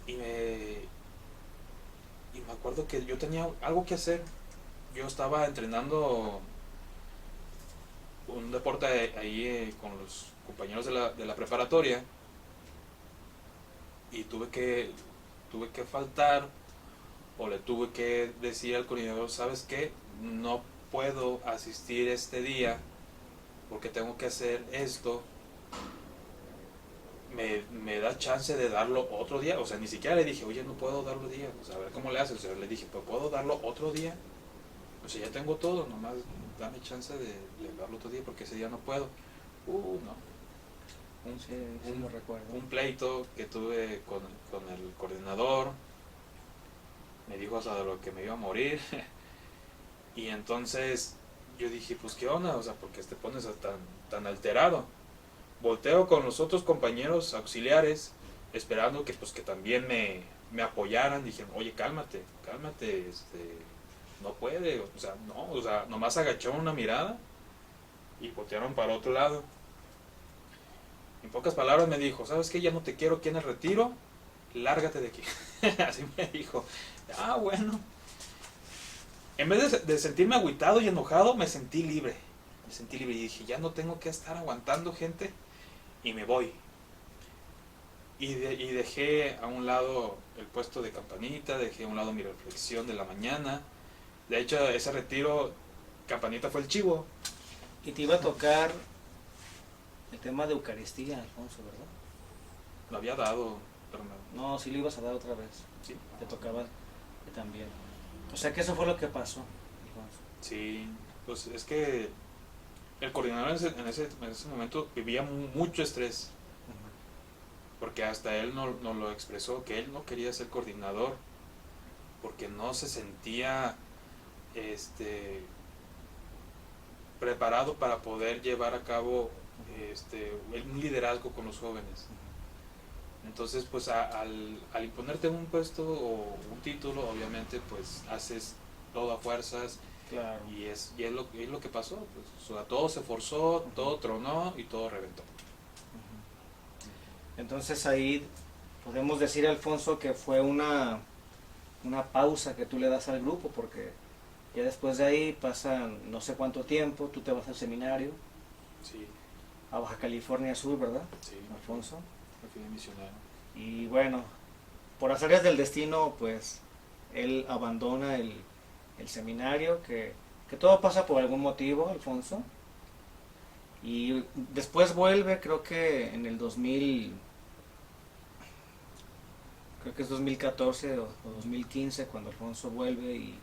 Y me acuerdo que yo tenía algo que hacer. Yo estaba entrenando un deporte ahí con los compañeros de la preparatoria, y tuve que faltar, o le tuve que decir al coordinador, ¿sabes qué? No puedo asistir este día porque tengo que hacer esto. Me da chance de darlo otro día. O sea, ni siquiera le dije, oye, no puedo darlo día. O sea, a ver cómo le haces. O sea, le dije, pues puedo darlo otro día. O sea, ya tengo todo, nomás dame chance de darlo otro día porque ese día no puedo. No. Lo recuerdo. Un pleito que tuve con el coordinador. Me dijo hasta de lo que me iba a morir. Y entonces yo dije, pues qué onda, o sea, ¿por qué te pones tan alterado? Volteo con los otros compañeros auxiliares, esperando que también me apoyaran. Dijeron, oye, cálmate, no puede, o sea, nomás agachó una mirada y voltearon para otro lado. En pocas palabras me dijo, ¿sabes qué? Ya no te quiero aquí en el retiro, lárgate de aquí. Así me dijo. Ah, bueno. En vez de sentirme agüitado y enojado, me sentí libre. Me sentí libre y dije, ya no tengo que estar aguantando gente y me voy. Y dejé a un lado el puesto de campanita, dejé a un lado mi reflexión de la mañana. De hecho, ese retiro, campanita fue el chivo. Y te iba a tocar el tema de Eucaristía, Alfonso, ¿verdad? Lo había dado, pero No, sí lo ibas a dar otra vez. sí. Te tocaba también. O sea que eso fue lo que pasó, Alfonso. Sí, pues es que el coordinador en ese momento vivía mucho estrés, porque hasta él no lo expresó, que él no quería ser coordinador, porque no se sentía este, preparado para poder llevar a cabo un liderazgo con los jóvenes. Entonces, pues al imponerte un puesto o un título, obviamente, pues haces todo a fuerzas. Claro. Y es lo que pasó, pues, o sea, todo se forzó, todo tronó y todo reventó. Entonces ahí podemos decir, Alfonso, que fue una pausa que tú le das al grupo, porque ya después de ahí pasan no sé cuánto tiempo, tú te vas al seminario, Sí, a Baja California Sur, ¿verdad, sí, Alfonso? me fui de misionero. Y bueno, por azares del destino, pues él abandona el seminario, que todo pasa por algún motivo, Alfonso. Y después vuelve, creo que en el 2000, creo que es 2014 o 2015, cuando Alfonso vuelve y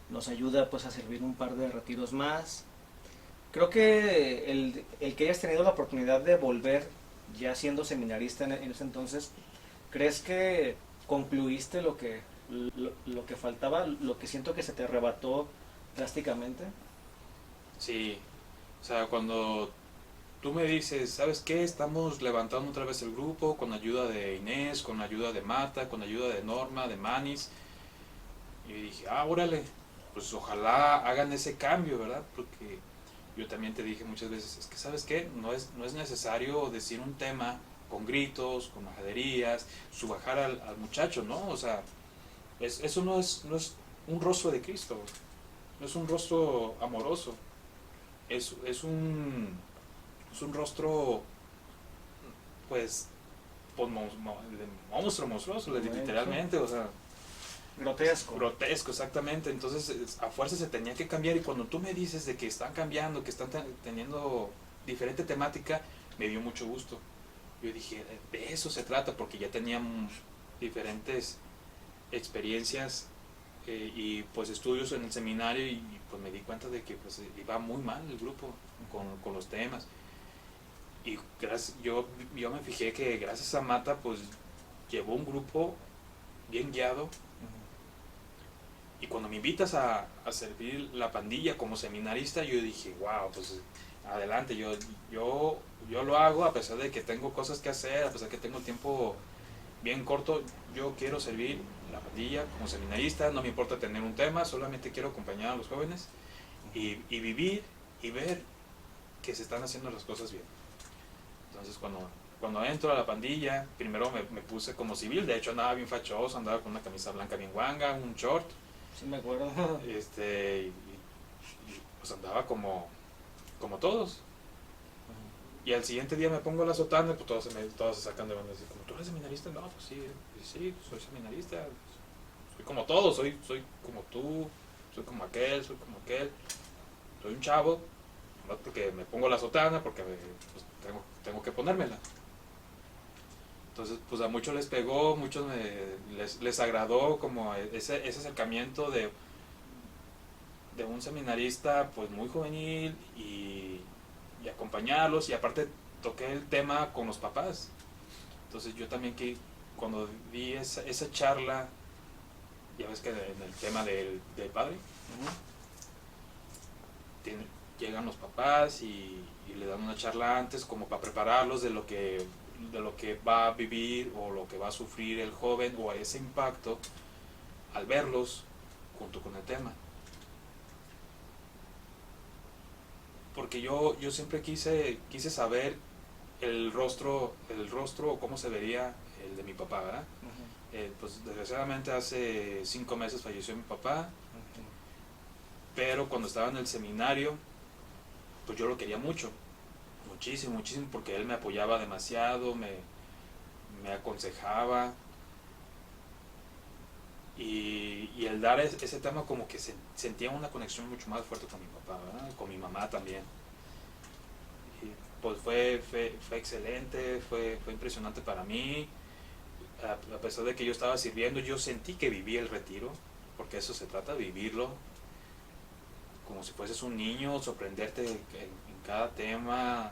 nos ayuda pues a servir un par de retiros más. Creo que el que hayas tenido la oportunidad de volver ya siendo seminarista en ese entonces, ¿crees que concluiste lo que faltaba, lo que siento que se te arrebató drásticamente? Sí, o sea, cuando tú me dices, ¿sabes qué? Estamos levantando otra vez el grupo con ayuda de Inés, con ayuda de Marta, con ayuda de Norma, de Manis. Y dije, órale, pues ojalá hagan ese cambio, ¿verdad? Porque yo también te dije muchas veces, es que ¿sabes qué? No es necesario decir un tema con gritos, con majaderías, subajar al muchacho, ¿no? O sea, eso no es un rostro de Cristo, no es un rostro amoroso, es un rostro, pues, de monstruo, monstruoso, literalmente, o sea, Grotesco. grotesco, exactamente. Entonces, a fuerza se tenía que cambiar. Y cuando tú me dices de que están cambiando, que están teniendo diferente temática, me dio mucho gusto. Yo dije, de eso se trata, porque ya teníamos diferentes experiencias y pues estudios en el seminario y pues me di cuenta de que pues iba muy mal el grupo con los temas. Y yo me fijé que gracias a Mata pues llevó un grupo bien guiado. Y cuando me invitas a servir la pandilla como seminarista, yo dije, wow, pues adelante, yo lo hago a pesar de que tengo cosas que hacer, a pesar de que tengo el tiempo bien corto, yo quiero servir la pandilla como seminarista, no me importa tener un tema, solamente quiero acompañar a los jóvenes y vivir y ver que se están haciendo las cosas bien. Entonces cuando entro a la pandilla, primero me puse como civil, de hecho andaba bien fachoso, andaba con una camisa blanca bien guanga, un short. Sí, me acuerdo. Pues andaba como todos. Y al siguiente día me pongo la sotana, pues todos se sacan de banda así, como, ¿tú eres seminarista? No, pues sí, soy seminarista, soy como todos, soy como tú, soy como aquel, soy un chavo, no porque me pongo la sotana, porque pues, tengo que ponérmela. Entonces, pues a muchos les pegó, muchos les agradó como ese acercamiento de un seminarista pues muy juvenil y acompañarlos, y aparte toqué el tema con los papás. Entonces yo también que cuando di esa charla, ya ves que en el tema del padre, llegan los papás y le dan una charla antes como para prepararlos de lo que va a vivir o lo que va a sufrir el joven o ese impacto al verlos junto con el tema. Porque yo siempre quise saber el rostro o cómo se vería el de mi papá, ¿verdad? Ujú, Pues desgraciadamente hace 5 meses falleció mi papá, ujú. pero cuando estaba en el seminario, pues yo lo quería mucho, muchísimo, muchísimo, porque él me apoyaba demasiado, me aconsejaba, y el dar ese tema como que sentía una conexión mucho más fuerte con mi papá, ¿verdad? Con mi mamá también. Y pues fue excelente, fue impresionante para mí. A pesar de que yo estaba sirviendo, yo sentí que viví el retiro, porque eso se trata, vivirlo como si fueses un niño, sorprenderte en cada tema.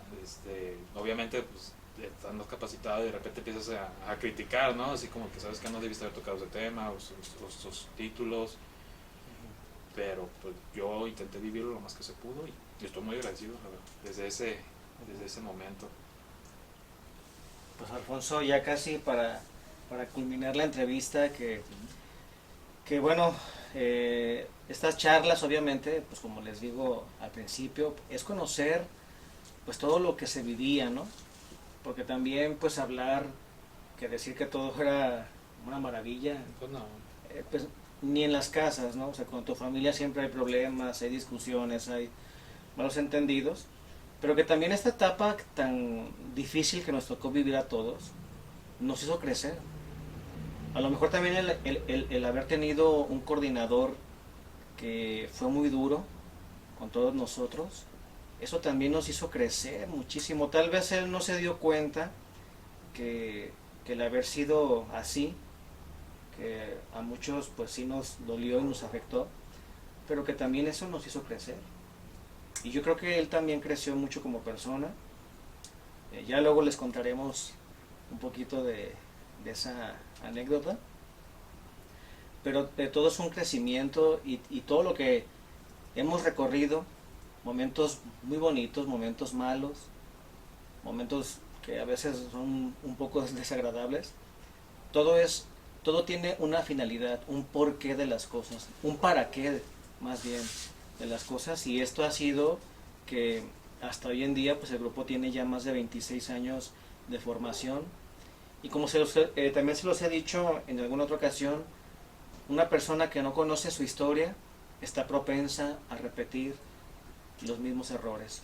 Obviamente pues estás más capacitado y de repente empiezas a criticar, ¿no? Así como que sabes que no debiste haber tocado ese tema o sus títulos, pero pues yo intenté vivirlo lo más que se pudo y estoy muy agradecido, la verdad, desde ese momento. Pues Alfonso, ya casi para culminar la entrevista, que bueno, estas charlas obviamente, pues como les digo al principio, es conocer pues todo lo que se vivía, ¿no? Porque también pues hablar, que decir que todo era una maravilla, Pues no, pues ni en las casas, ¿no? O sea, con tu familia siempre hay problemas, hay discusiones, hay malos entendidos, pero que también esta etapa tan difícil que nos tocó vivir a todos nos hizo crecer. A lo mejor también el haber tenido un coordinador que fue muy duro con todos nosotros, eso también nos hizo crecer muchísimo. Tal vez él no se dio cuenta que el haber sido así, que a muchos pues sí nos dolió y nos afectó, pero que también eso nos hizo crecer. Y yo creo que él también creció mucho como persona. Ya luego les contaremos un poquito de esa anécdota, pero de todo es un crecimiento y todo lo que hemos recorrido, momentos muy bonitos, momentos malos, momentos que a veces son un poco desagradables, todo es, todo tiene una finalidad, un porqué de las cosas, un para qué más bien de las cosas, y esto ha sido que hasta hoy en día pues el grupo tiene ya más de 26 años de formación, y como también se los he dicho en alguna otra ocasión, una persona que no conoce su historia está propensa a repetir los mismos errores.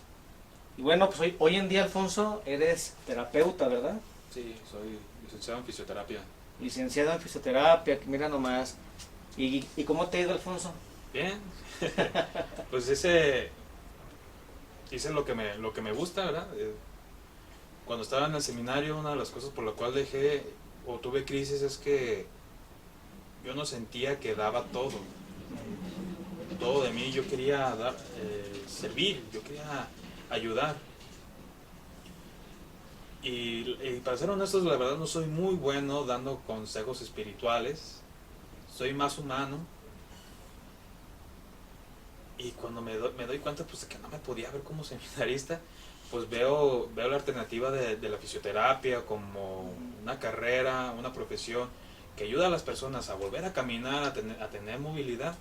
Y bueno, pues hoy en día, Alfonso, eres terapeuta, ¿verdad? sí, soy licenciado en fisioterapia. Licenciado en fisioterapia, mira nomás. ¿Y cómo te ha ido, Alfonso? Bien, pues hice lo que me gusta, ¿verdad? Cuando estaba en el seminario, una de las cosas por la cual dejé o tuve crisis es que yo no sentía que daba todo de mí. Yo quería servir, yo quería ayudar. Y para ser honestos, la verdad no soy muy bueno dando consejos espirituales. Soy más humano. Y cuando me doy cuenta pues, de que no me podía ver como seminarista, pues veo la alternativa de la fisioterapia como una carrera, una profesión que ayuda a las personas a volver a caminar, a tener movilidad.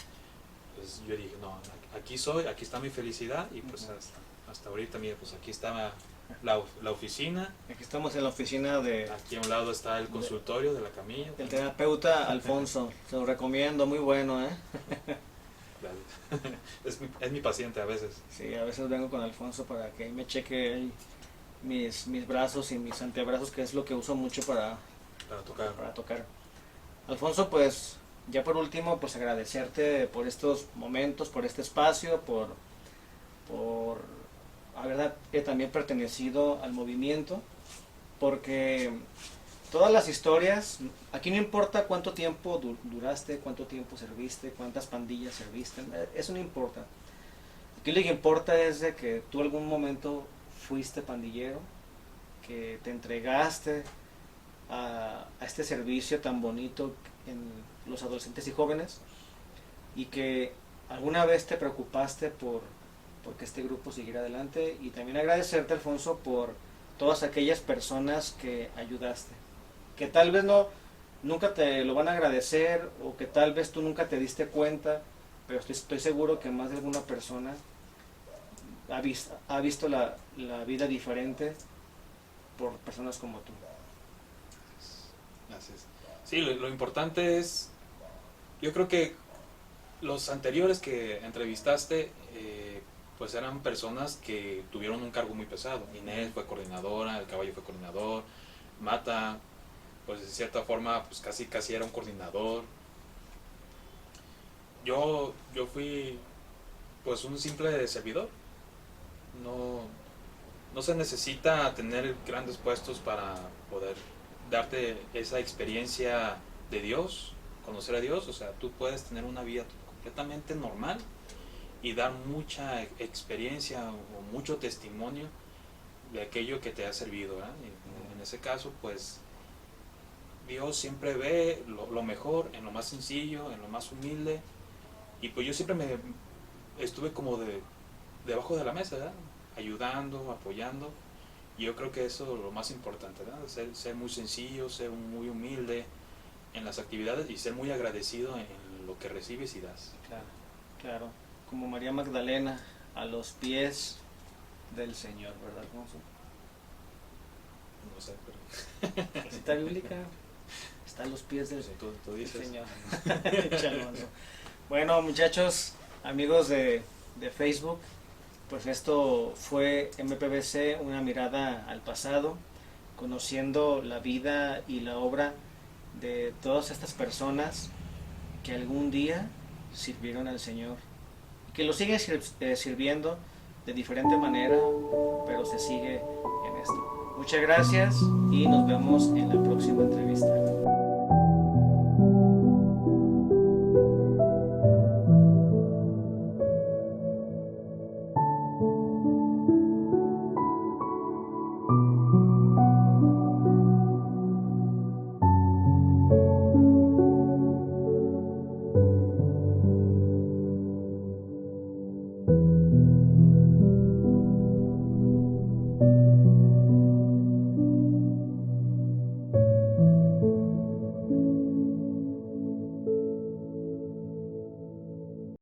Pues yo dije, no, aquí está mi felicidad y pues hasta ahorita, mira, pues aquí está la oficina, Aquí estamos en la oficina aquí a un lado está el consultorio de la camilla. del terapeuta Alfonso. Se lo recomiendo, muy bueno, ¿eh? Es mi paciente a veces. Sí, a veces vengo con Alfonso para que me cheque ahí mis brazos y mis antebrazos, que es lo que uso mucho Para tocar. para tocar. Alfonso, pues ya por último, pues agradecerte por estos momentos, por este espacio, por haber también pertenecido al movimiento, porque todas las historias, aquí no importa cuánto tiempo duraste, cuánto tiempo serviste, cuántas pandillas serviste, eso no importa. Aquí lo que importa es de que tú algún momento fuiste pandillero, que te entregaste a este servicio tan bonito en los adolescentes y jóvenes, y que alguna vez te preocupaste por que este grupo siguiera adelante, y también agradecerte, Alfonso, por todas aquellas personas que ayudaste, que tal vez nunca te lo van a agradecer, o que tal vez tú nunca te diste cuenta, pero estoy seguro que más de alguna persona ha visto la vida diferente por personas como tú. Así es. Sí, lo importante es, yo creo que los anteriores que entrevistaste, pues eran personas que tuvieron un cargo muy pesado. Inés fue coordinadora, el Caballo fue coordinador, Mata, pues de cierta forma, pues casi era un coordinador. Yo fui pues un simple servidor. No, no se necesita tener grandes puestos para poder darte esa experiencia de Dios, conocer a Dios. O sea, tú puedes tener una vida completamente normal y dar mucha experiencia o mucho testimonio de aquello que te ha servido, ¿verdad? En ese caso, pues Dios siempre ve lo mejor en lo más sencillo, en lo más humilde, y pues yo siempre me estuve como debajo de la mesa, ¿verdad? Ayudando, apoyando, y yo creo que eso es lo más importante, ¿verdad? Ser muy sencillo, ser muy humilde en las actividades y ser muy agradecido en lo que recibes y das. Claro, claro. Como María Magdalena, a los pies del Señor, ¿verdad? No sé, pero... La cita bíblica está a los pies del, tú dices. Señor. Bueno, muchachos, amigos de Facebook, pues esto fue MPBC, una mirada al pasado, conociendo la vida y la obra de todas estas personas que algún día sirvieron al Señor, que lo siguen sirviendo de diferente manera, pero se sigue en esto. Muchas gracias y nos vemos en la próxima entrevista.